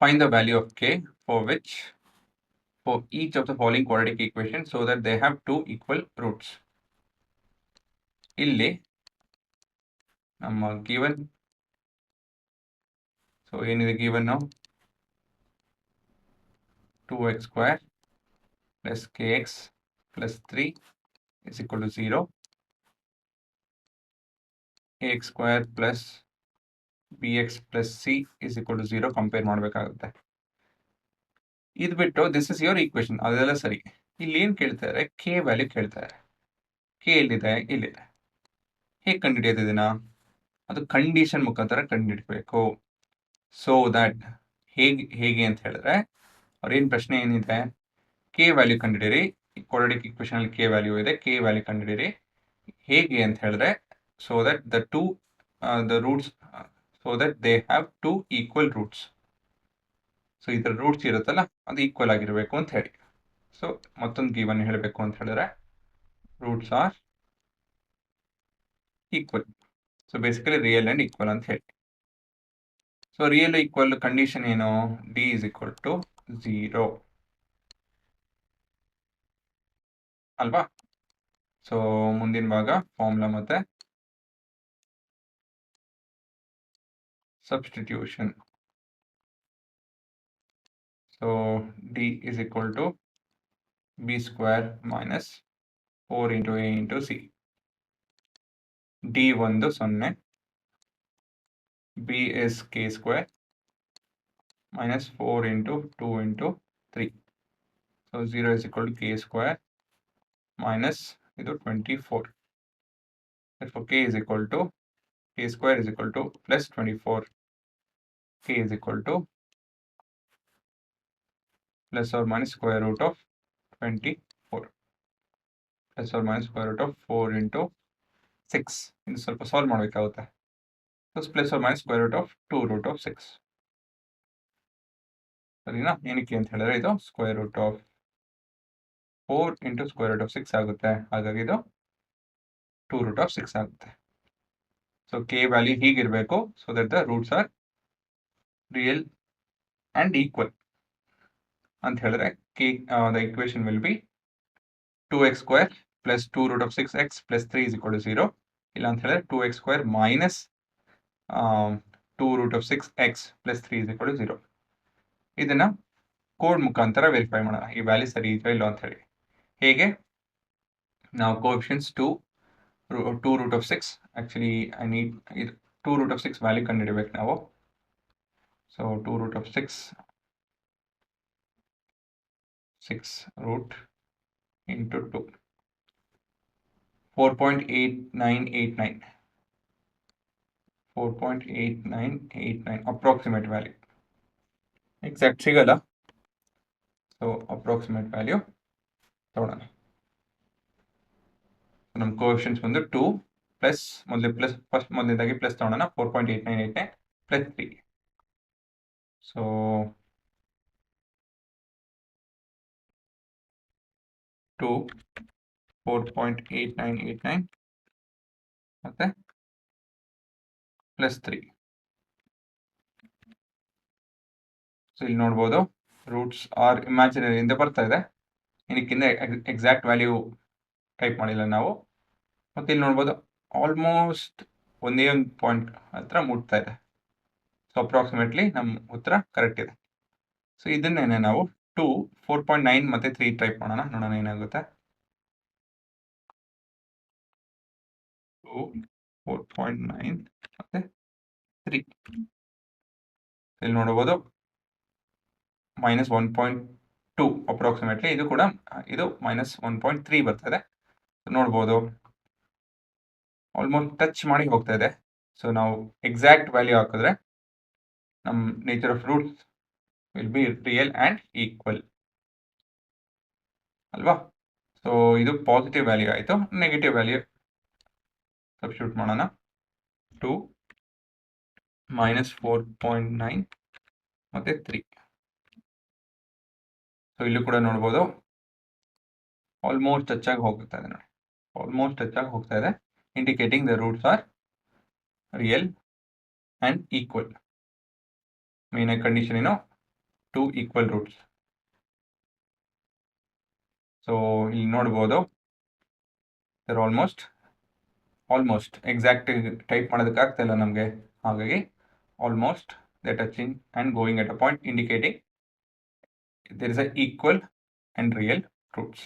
Find the value of k for each of the following quadratic equation so that they have two equal roots. ಇಲ್ಲಿ ನಮ್ಮ given, so ಏನಿದೆ given now 2x square plus kx plus 3 is equal to 0. ax square plus bx plus c is equal to 0 compare ಮಾಡಬೇಕಾಗುತ್ತೆ. ಇದು ಬಿಟ್ಟು this is your equation, ಅದೆಲ್ಲ ಸರಿ. ಇಲ್ಲಿ ಏನು ಕೇಳ್ತಾರೆ, ಕೆ ವ್ಯಾಲ್ಯೂ ಕೇಳ್ತಾರೆ. ಕೆ ಎಲ್ಲಿದೆ? ಇಲ್ಲಿದೆ. ಹೇಗೆ ಕಂಡುಹಿಡಿಯೋದು ಇದನ್ನ? ಅದು ಕಂಡೀಷನ್ ಮುಖಾಂತರ ಕಂಡುಹಿಡಬೇಕು. ಸೊ ದಟ್ ಹೇಗೆ ಅಂತ ಹೇಳಿದ್ರೆ ಅವ್ರೇನು ಪ್ರಶ್ನೆ ಏನಿದೆ, ಕೆ ವ್ಯಾಲ್ಯೂ ಕಂಡುಹಿಡಿರಿ. ಕ್ವಾಡ್ರಾಟಿಕ್ ಈಕ್ವೇಶನ್ ಅಲ್ಲಿ ಕೆ ವ್ಯಾಲ್ಯೂ ಇದೆ, ಕೆ ವ್ಯಾಲ್ಯೂ ಕಂಡುಹಿಡಿರಿ. ಹೇಗೆ ಅಂತ ಹೇಳಿದ್ರೆ so that the roots so that they have to equal roots. So ಇದರ ರೂಟ್ಸ್ ಇರುತ್ತಲ್ಲ ಅದು ಈಕ್ವಲ್ ಆಗಿರಬೇಕು ಅಂತ ಹೇಳಿ. ಸೊ ಮತ್ತೊಂದು ಗಿವನ್ ಹೇಳಬೇಕು ಅಂತ ಹೇಳಿದ್ರೆ roots are equal. So basically real and equal ಅಂತ ಹೇಳಿ. ಸೊ ರಿಯಲ್ ಈಕ್ವಲ್ ಕಂಡೀಷನ್ ಏನು? ಡಿ ಇಸ್ ಈಕ್ವಲ್ ಟು 0 ಅಲ್ವಾ? ಸೊ ಮುಂದಿನ ಭಾಗ ಫಾರ್ಮುಲಾ ಮತ್ತೆ substitution. So d is equal to b square minus 4 into a into c. d ಒಂದು 0, b is k square minus 4 into 2 into 3. So 0 is equal to k square minus ಇದು 24. Therefore k is equal to k square is equal to plus 24. k is equal to plus or minus square root of 24 plus or minus square root of 4 into 6. ಇದು ಸ್ವಲ್ಪ solve ಮಾಡಬೇಕಾಗುತ್ತೆ. So plus or minus square root of 2 root of 6. ಸರಿನಾ? ಏನಕ್ಕೆ ಅಂತ ಹೇಳಿದ್ರೆ ಇದು square root of 4 into square root of 6 ಆಗುತ್ತೆ. ಹಾಗಾಗಿ ಇದು 2 ರೂಟ್ ಆಫ್ 6 ಆಗುತ್ತೆ. ಸೊ ಕೆ ವ್ಯಾಲ್ಯೂ ಹೀಗಿರಬೇಕು so that the roots are real and equal ಅಂತ ಹೇಳಿದ್ರೆ the equation will be 2x square plus 2 root of 6x plus 3 is equal to 0. ಇಲ್ಲ ಅಂತ ಹೇಳಿದ್ರೆ 2x square minus 2 root of 6x plus 3 is equal to 0. ಇದನ್ನ code ಮುಖಾಂತರ verify ಮಾಡೋಣ ಈ value ಸರಿ ಇದೆಯೋ ಇಲ್ಲೋ ಅಂತ ಹೇಳಿ. ಹೇಗೆ? ನಾವು coefficients 2 root of 6, actually I need 2 root of 6 value ಕಂಡುಹಿಡಬೇಕು ನಾವು. So 2 root of 6 root into 2 4.8989 4.8989 approximate value, exact ಸಿಗಲ್ಲ. ಸೊ ಅಪ್ರಾಕ್ಸಿಮೇಟ್ ವ್ಯಾಲ್ಯೂ ತಗೊಳ್ಳೋಣ. ನಮ್ಮ ಕೋಎಫಿಷಿಯಂಟ್ಸ್ ಬಂದು 2 ಪ್ಲಸ್ ಮೊದಲನೇದಾಗಿ ಪ್ಲಸ್ ತಗೊಳ್ಳೋಣ. 4.8989 ಪ್ಲಸ್ 3. ಸೊ 2 4.8989 ಮತ್ತೆ ಪ್ಲಸ್ 3. ಸೊ ಇಲ್ಲಿ ನೋಡ್ಬೋದು ರೂಟ್ಸ್ ಆರ್ ಇಮ್ಯಾಜಿನರಿ ಇಂದ ಬರ್ತಾ ಇದೆ. ಇದಕ್ಕಿಂತ ಎಕ್ಸಾಕ್ಟ್ ವ್ಯಾಲ್ಯೂ ಟೈಪ್ ಮಾಡಿಲ್ಲ ನಾವು. ಮತ್ತೆ ಇಲ್ಲಿ ನೋಡ್ಬೋದು ಆಲ್ಮೋಸ್ಟ್ ಒಂದೇ ಒಂದು ಪಾಯಿಂಟ್ ಹತ್ರ ಮುಟ್ತಾ ಇದೆ. ಸೊ ಅಪ್ರಾಕ್ಸಿಮೇಟ್ಲಿ ನಮ್ಮ ಉತ್ತರ ಕರೆಕ್ಟ್ ಇದೆ. ಸೊ ಇದನ್ನೇನೆ ನಾವು 2 4.9 ಮತ್ತೆ 3 ಟೈಪ್ ಮಾಡೋಣ, ನೋಡೋಣ ಏನಾಗುತ್ತೆ. 2 4.9 ಮತ್ತೆ 3. ಇಲ್ಲಿ ನೋಡಬಹುದು -1.2 ಅಪ್ರಾಕ್ಸಿಮೇಟ್ಲಿ. ಇದು ಕೂಡ ಇದು -1.3 ಬರ್ತದೆ. ನೋಡ್ಬೋದು ಆಲ್ಮೋಸ್ಟ್ ಟಚ್ ಮಾಡಿ ಹೋಗ್ತಾ ಇದೆ. ಸೊ ನಾವು ಎಕ್ಸಾಕ್ಟ್ ವ್ಯಾಲ್ಯೂ ಹಾಕಿದ್ರೆ ನಮ್ಮ nature of roots will be real and equal ಅಲ್ವಾ? ಸೊ ಇದು ಪಾಸಿಟಿವ್ ವ್ಯಾಲ್ಯೂ ಆಯಿತು. ನೆಗೆಟಿವ್ ವ್ಯಾಲ್ಯೂ ಸಬ್ಸ್ಟಿಟ್ಯೂಟ್ ಮಾಡೋಣ. 2 -4.9 ಮತ್ತೆ 3. ಸೊ ಇಲ್ಲೂ ಕೂಡ ನೋಡ್ಬೋದು ಆಲ್ಮೋಸ್ಟ್ ಟಚ್ ಆಗಿ ಹೋಗ್ತಾ ಇದೆ ನೋಡಿ, ಆಲ್ಮೋಸ್ಟ್ ಟಚ್ ಆಗಿ ಹೋಗ್ತಾ ಇದೆ, indicating the roots are real and equal. Main condition ಏನು? Two equal roots. ಸೊ ಇಲ್ಲಿ ನೋಡ್ಬೋದು ಸರ್ ಆಲ್ಮೋಸ್ಟ್ ಎಕ್ಸಾಕ್ಟ್ ಟೈಪ್ ಮಾಡೋದಕ್ಕೆ ಆಗ್ತಾ ಇಲ್ಲ ನಮಗೆ. ಹಾಗಾಗಿ almost they touching and going at a point indicating there is a equal and real roots.